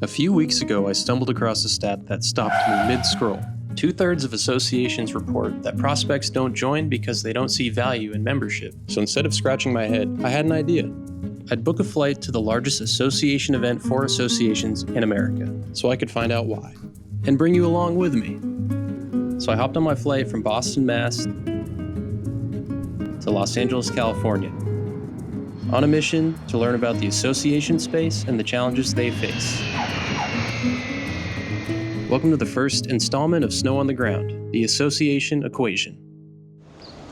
A few weeks ago, I stumbled across a stat that stopped me mid-scroll. 2/3 of associations report that prospects don't join because they don't see value in membership. So instead of scratching my head, I had an idea. I'd book a flight to the largest association event for associations in America, so I could find out why, and bring you along with me. So I hopped on my flight from Boston, Mass. to Los Angeles, California, on a mission to learn about the association space and the challenges they face. Welcome to the first installment of Snö On The Ground, the association equation.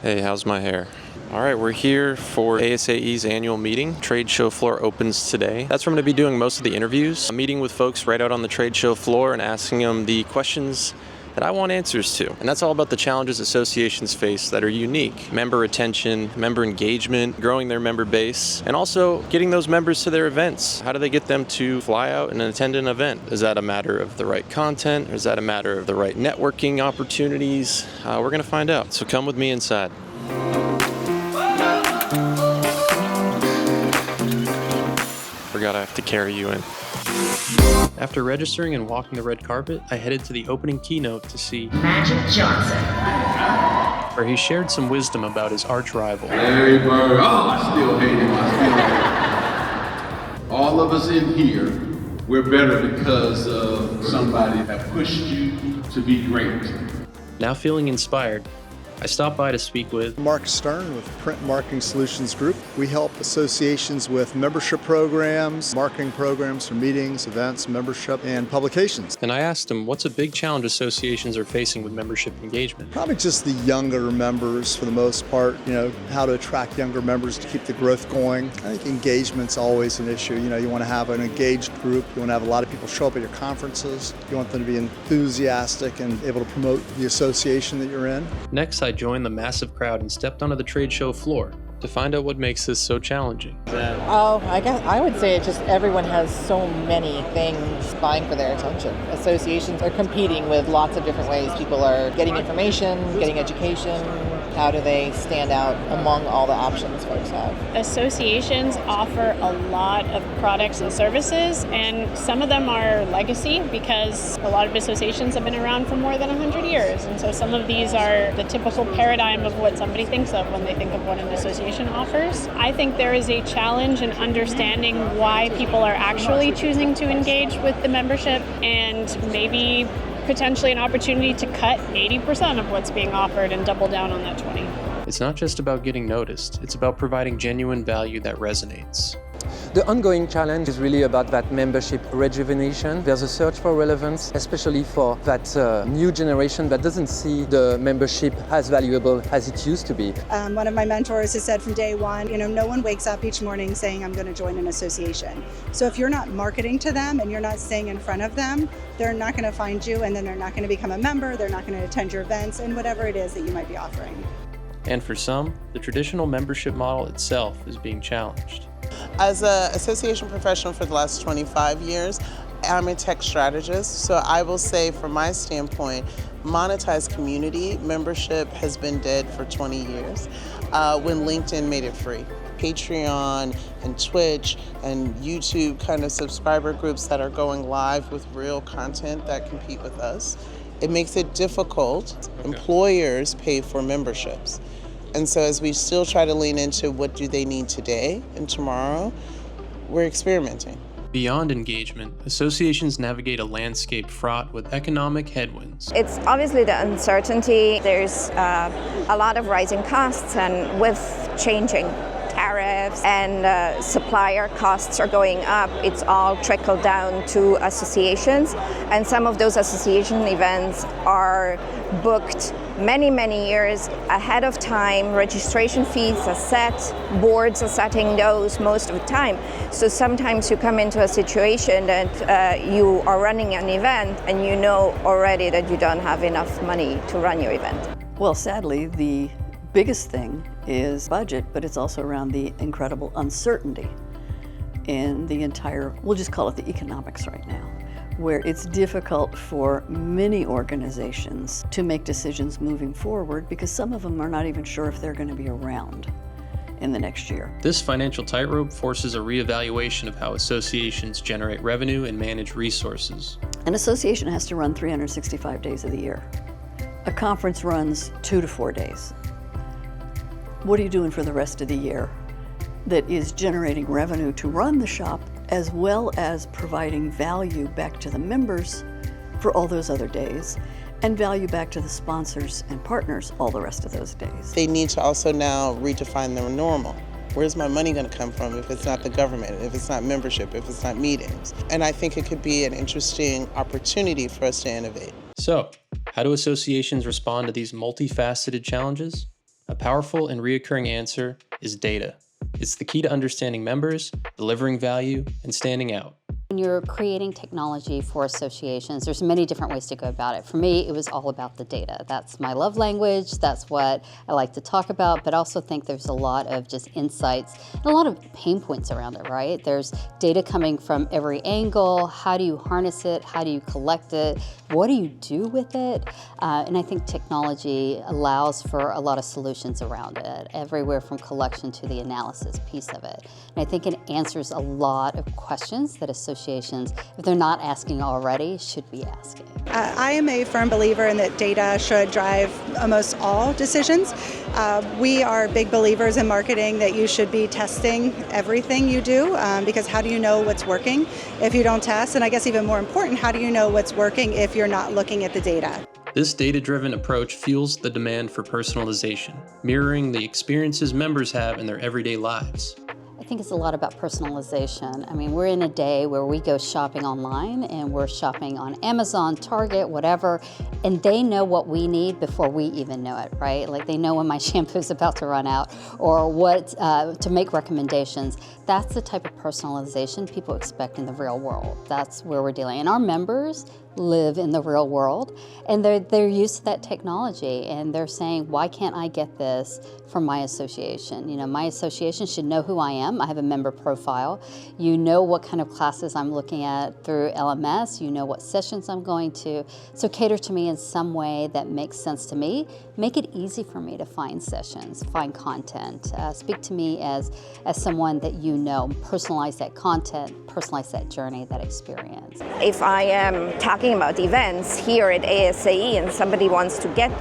Hey, how's my hair? All right, we're here for ASAE's annual meeting. Trade show floor opens today. That's where I'm going to be doing most of the interviews. I'm meeting with folks right out on the trade show floor and asking them the questions that I want answers to. And that's all about the challenges associations face that are unique. Member retention, member engagement, growing their member base, and also getting those members to their events. How do they get them to fly out and attend an event? Is that a matter of the right content? Or is that a matter of the right networking opportunities? We're gonna find out. So come with me inside. Forgot I have to carry you in. After registering and walking the red carpet, I headed to the opening keynote to see Magic Johnson, where he shared some wisdom about his arch rival. Larry Bird. Oh, I still hate him. All of us in here, we're better because of somebody that pushed you to be great. Now feeling inspired, I stopped by to speak with Mark Stern with Print Marketing Solutions Group. We help associations with membership programs, marketing programs for meetings, events, membership, and publications. And I asked him, what's a big challenge associations are facing with membership engagement? Probably just the younger members for the most part, how to attract younger members to keep the growth going. I think engagement's always an issue. You want to have an engaged group. You want to have a lot of people show up at your conferences. You want them to be enthusiastic and able to promote the association that you're in. Next, I joined the massive crowd and stepped onto the trade show floor to find out what makes this so challenging. I guess I would say it's just everyone has so many things vying for their attention. Associations are competing with lots of different ways. People are getting information, getting education. How do they stand out among all the options folks have? Associations offer a lot of products and services, and some of them are legacy because a lot of associations have been around for more than 100 years. And so some of these are the typical paradigm of what somebody thinks of when they think of what an association offers. I think there is a challenge in understanding why people are actually choosing to engage with the membership, and maybe potentially an opportunity to cut 80% of what's being offered and double down on that 20. It's not just about getting noticed, it's about providing genuine value that resonates. The ongoing challenge is really about that membership rejuvenation. There's a search for relevance, especially for that new generation that doesn't see the membership as valuable as it used to be. One of my mentors has said from day one, no one wakes up each morning saying, I'm going to join an association. So if you're not marketing to them and you're not staying in front of them, they're not going to find you, and then they're not going to become a member, they're not going to attend your events and whatever it is that you might be offering. And for some, the traditional membership model itself is being challenged. As an association professional for the last 25 years, I'm a tech strategist, so I will say from my standpoint, monetized community membership has been dead for 20 years when LinkedIn made it free. Patreon and Twitch and YouTube kind of subscriber groups that are going live with real content that compete with us. It makes it difficult. Employers pay for memberships. And so as we still try to lean into what do they need today and tomorrow, we're experimenting. Beyond engagement, associations navigate a landscape fraught with economic headwinds. It's obviously the uncertainty. There's a lot of rising costs, and with changing tariffs and supplier costs are going up, it's all trickled down to associations. And some of those association events are booked many years ahead of time. Registration fees are set, boards are setting those most of the time. So sometimes you come into a situation that you are running an event and you know already that you don't have enough money to run your event. Well, sadly, the biggest thing is budget, but it's also around the incredible uncertainty in the entire, we'll just call it the economics right now, where it's difficult for many organizations to make decisions moving forward because some of them are not even sure if they're going to be around. in the next year. This financial tightrope forces a reevaluation of how associations generate revenue and manage resources. An association has to run 365 days of the year. A conference runs 2 to 4 days. What are you doing for the rest of the year that is generating revenue to run the shop as well as providing value back to the members for all those other days and value back to the sponsors and partners all the rest of those days? They need to also now redefine their normal. Where's my money going to come from if it's not the government, if it's not membership, if it's not meetings? And I think it could be an interesting opportunity for us to innovate. So, how do associations respond to these multifaceted challenges? A powerful and reoccurring answer is data. It's the key to understanding members, delivering value, and standing out. When you're creating technology for associations, there's many different ways to go about it. For me, it was all about the data. That's my love language. That's what I like to talk about, but I also think there's a lot of just insights and a lot of pain points around it, right? There's data coming from every angle. How do you harness it? How do you collect it? What do you do with it? And I think technology allows for a lot of solutions around it, everywhere from collection to the analysis piece of it. And I think it answers a lot of questions that associations, if they're not asking already, should be asking. I am a firm believer in that data should drive almost all decisions. We are big believers in marketing that you should be testing everything you do, because how do you know what's working if you don't test? And I guess even more important, how do you know what's working if you're not looking at the data? This data-driven approach fuels the demand for personalization, mirroring the experiences members have in their everyday lives. I think it's a lot about personalization. I mean, we're in a day where we go shopping online and we're shopping on Amazon, Target, whatever, and they know what we need before we even know it, right? Like they know when my shampoo is about to run out or what to make recommendations. That's the type of personalization people expect in the real world. That's where we're dealing. And our members live in the real world and they're used to that technology and they're saying, why can't I get this from my association? You know, my association should know who I am. I have a member profile. You know what kind of classes I'm looking at through LMS. You know what sessions I'm going to. So cater to me in some way that makes sense to me. Make it easy for me to find sessions, find content. Speak to me as someone that you know. Personalize that content, personalize that journey, that experience. If I am talking about events here at ASAE and somebody wants to get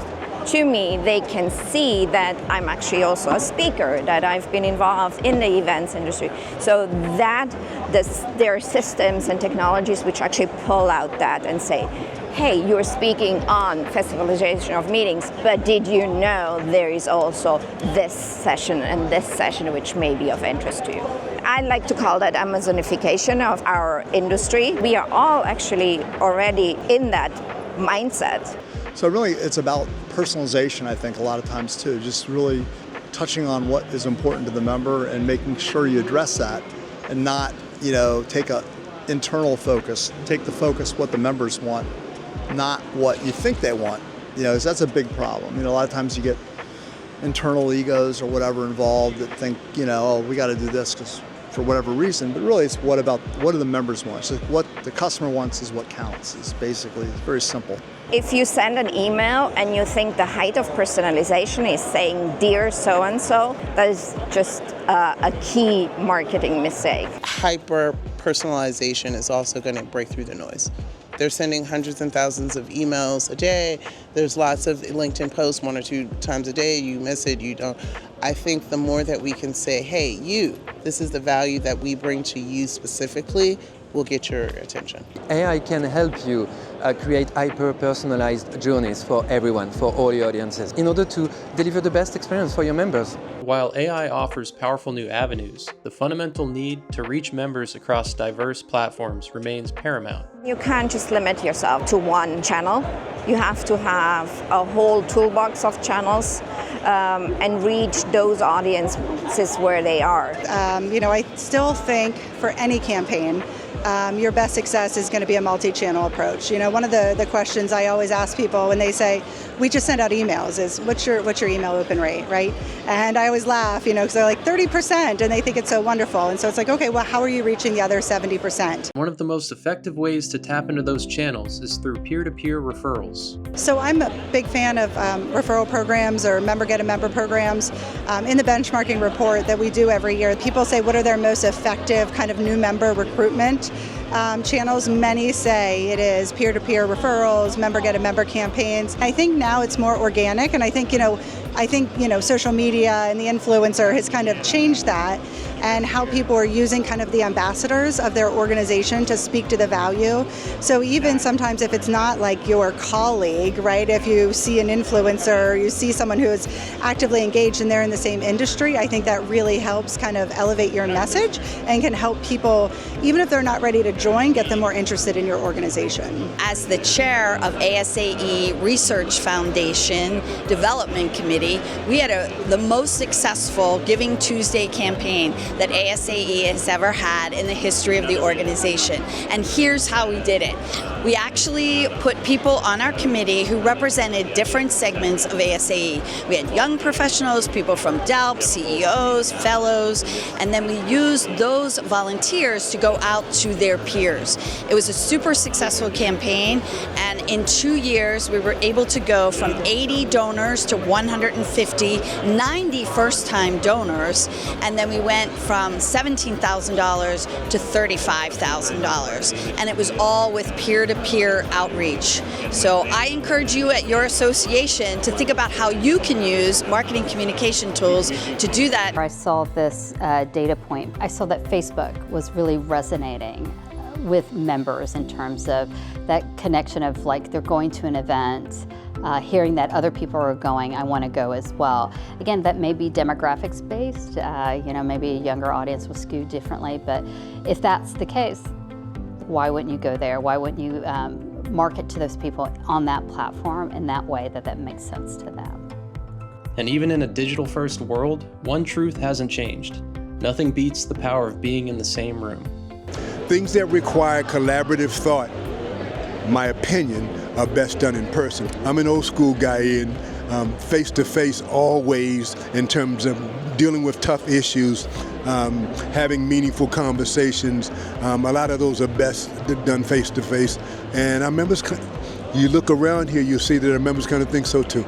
to me, they can see that I'm actually also a speaker, that I've been involved in the events industry. So that there are systems and technologies which actually pull out that and say, hey, you're speaking on festivalization of meetings, but did you know there is also this session and this session which may be of interest to you? I like to call that Amazonification of our industry. We are all actually already in that mindset. So really it's about personalization, I think, a lot of times too, just really touching on what is important to the member and making sure you address that and not, take a internal focus, take the focus what the members want, not what you think they want. 'Cause that's a big problem. A lot of times you get internal egos or whatever involved that think, oh, we got to do this because for whatever reason, but really it's what do the members want? So what the customer wants is what counts. It's very simple. If you send an email and you think the height of personalization is saying, dear so-and-so, that is just a key marketing mistake. Hyper personalization is also going to break through the noise. They're sending hundreds and thousands of emails a day. There's lots of LinkedIn posts 1 or 2 times a day. You miss it, you don't. I think the more that we can say, hey, this is the value that we bring to you specifically, will get your attention. AI can help you create hyper-personalized journeys for everyone, for all your audiences, in order to deliver the best experience for your members. While AI offers powerful new avenues, the fundamental need to reach members across diverse platforms remains paramount. You can't just limit yourself to one channel. You have to have a whole toolbox of channels and reach those audiences where they are. I still think for any campaign, your best success is going to be a multi-channel approach. You know, one of the questions I always ask people when they say, we just send out emails, is what's your email open rate, right? And I always laugh, you know, because they're like 30%, and they think it's so wonderful. And so it's like, okay, well, how are you reaching the other 70%? One of the most effective ways to tap into those channels is through peer-to-peer referrals. So I'm a big fan of referral programs or member-get-a-member programs. In the benchmarking report that we do every year, people say what are their most effective kind of new member recruitment channels. Many say it is peer-to-peer referrals, member-get-a-member campaigns. I think now it's more organic, and I think social media and the influencer has kind of changed that, and how people are using kind of the ambassadors of their organization to speak to the value. So even sometimes if it's not like your colleague, right, if you see an influencer, or you see someone who is actively engaged and they're in the same industry, I think that really helps kind of elevate your message and can help people, even if they're not ready to join, get them more interested in your organization. As the chair of ASAE Research Foundation Development Committee, we had the most successful Giving Tuesday campaign that ASAE has ever had in the history of the organization. And here's how we did it. We actually put people on our committee who represented different segments of ASAE. We had young professionals, people from DELP, CEOs, fellows, and then we used those volunteers to go out to their peers. It was a super successful campaign, and in 2 years we were able to go from 80 donors to 150, 90 first-time donors, and then we went from $17,000 to $35,000, and it was all with peer-to-peer outreach. So I encourage you at your association to think about how you can use marketing communication tools to do that. I saw this data point. I saw that Facebook was really resonating with members in terms of that connection of like they're going to an event, hearing that other people are going, I want to go as well. Again, that may be demographics based, maybe a younger audience will skew differently, but if that's the case, why wouldn't you go there? Why wouldn't you market to those people on that platform in that way that makes sense to them? And even in a digital-first world, one truth hasn't changed. Nothing beats the power of being in the same room. Things that require collaborative thought, my opinion, are best done in person. I'm an old school guy in face-to-face always in terms of dealing with tough issues, having meaningful conversations. A lot of those are best done face-to-face. And our members, you look around here, you see that our members kind of think so too.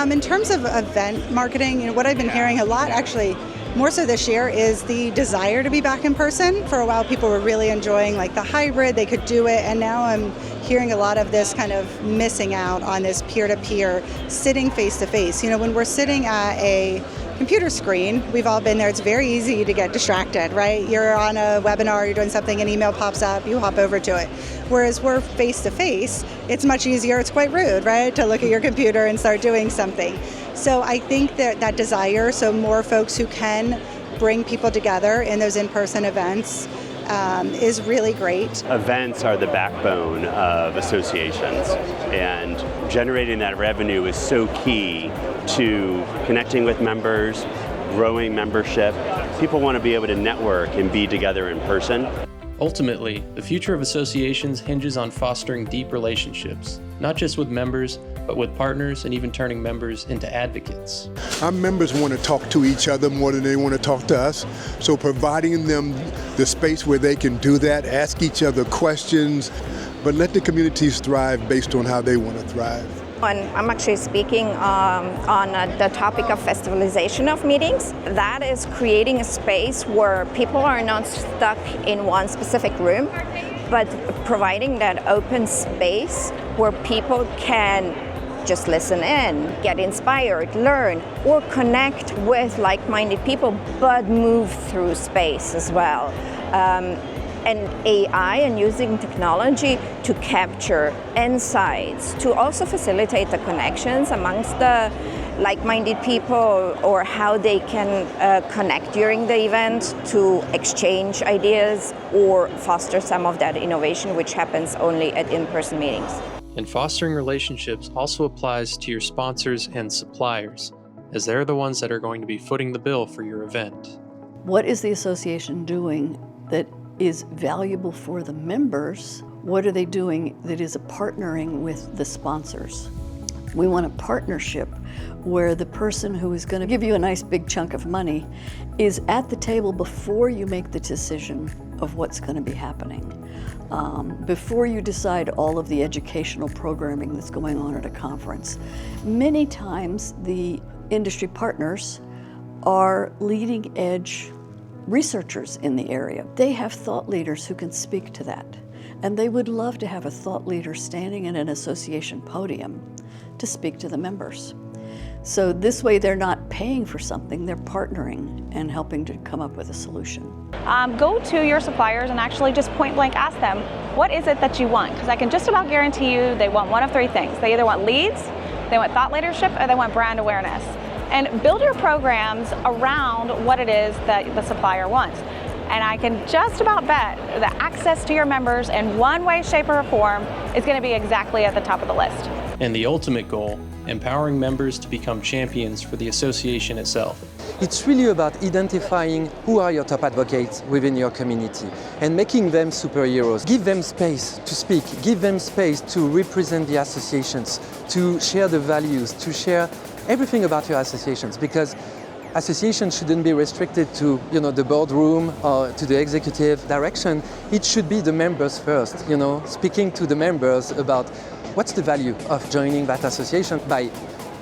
In terms of event marketing, what I've been hearing a lot actually, more so this year, is the desire to be back in person. For a while people were really enjoying like the hybrid, they could do it, and now I'm hearing a lot of this kind of missing out on this peer-to-peer, sitting face-to-face. When we're sitting at a computer screen, we've all been there, it's very easy to get distracted, right? You're on a webinar, you're doing something, an email pops up, you hop over to it. Whereas we're face-to-face, it's much easier, it's quite rude, right, to look at your computer and start doing something. So I think that desire, so more folks who can bring people together in those in-person events is really great. Events are the backbone of associations, and generating that revenue is so key to connecting with members, growing membership. People want to be able to network and be together in person. Ultimately, the future of associations hinges on fostering deep relationships, not just with members, but with partners and even turning members into advocates. Our members want to talk to each other more than they want to talk to us. So providing them the space where they can do that, ask each other questions, but let the communities thrive based on how they want to thrive. I'm actually speaking on the topic of festivalization of meetings. That is creating a space where people are not stuck in one specific room, but providing that open space where people can just listen in, get inspired, learn, or connect with like-minded people, but move through space as well. And AI and using technology to capture insights, to also facilitate the connections amongst the like-minded people, or how they can connect during the event to exchange ideas or foster some of that innovation which happens only at in-person meetings. And fostering relationships also applies to your sponsors and suppliers, as they're the ones that are going to be footing the bill for your event. What is the association doing that is valuable for the members, what are they doing that is a partnering with the sponsors? We want a partnership where the person who is going to give you a nice big chunk of money is at the table before you make the decision of what's going to be happening. Before you decide all of the educational programming that's going on at a conference. Many times the industry partners are leading edge researchers in the area. They have thought leaders who can speak to that. And they would love to have a thought leader standing in an association podium to speak to the members. So this way they're not paying for something, they're partnering and helping to come up with a solution. Go to your suppliers and actually just point blank ask them, what is it that you want? Because I can just about guarantee you they want one of three things. They either want leads, they want thought leadership, or they want brand awareness. And build your programs around what it is that the supplier wants. And I can just about bet that access to your members in one way, shape, or form is going to be exactly at the top of the list. And the ultimate goal, empowering members to become champions for the association itself. It's really about identifying who are your top advocates within your community and making them superheroes. Give them space to speak, give them space to represent the associations, to share the values, to share everything about your associations, because associations shouldn't be restricted to the boardroom or to the executive direction. It should be the members first, speaking to the members about what's the value of joining that association by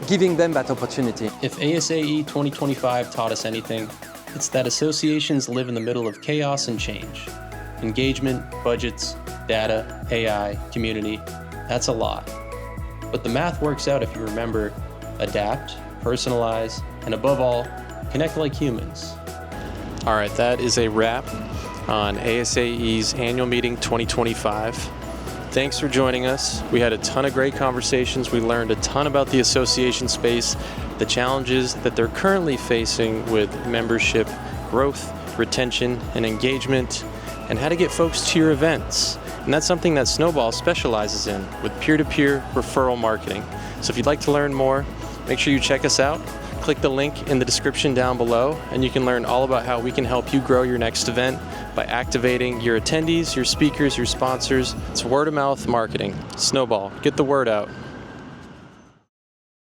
giving them that opportunity. If ASAE 2025 taught us anything, it's that associations live in the middle of chaos and change. Engagement, budgets, data, AI, community, that's a lot. But the math works out if you remember, adapt, personalize, and above all, connect like humans. All right, that is a wrap on ASAE's annual meeting 2025. Thanks for joining us. We had a ton of great conversations. We learned a ton about the association space, the challenges that they're currently facing with membership growth, retention, and engagement, and how to get folks to your events. And that's something that Snöball specializes in with peer-to-peer referral marketing. So if you'd like to learn more, make sure you check us out. Click the link in the description down below, and you can learn all about how we can help you grow your next event by activating your attendees, your speakers, your sponsors. It's word-of-mouth marketing. Snöball, get the word out.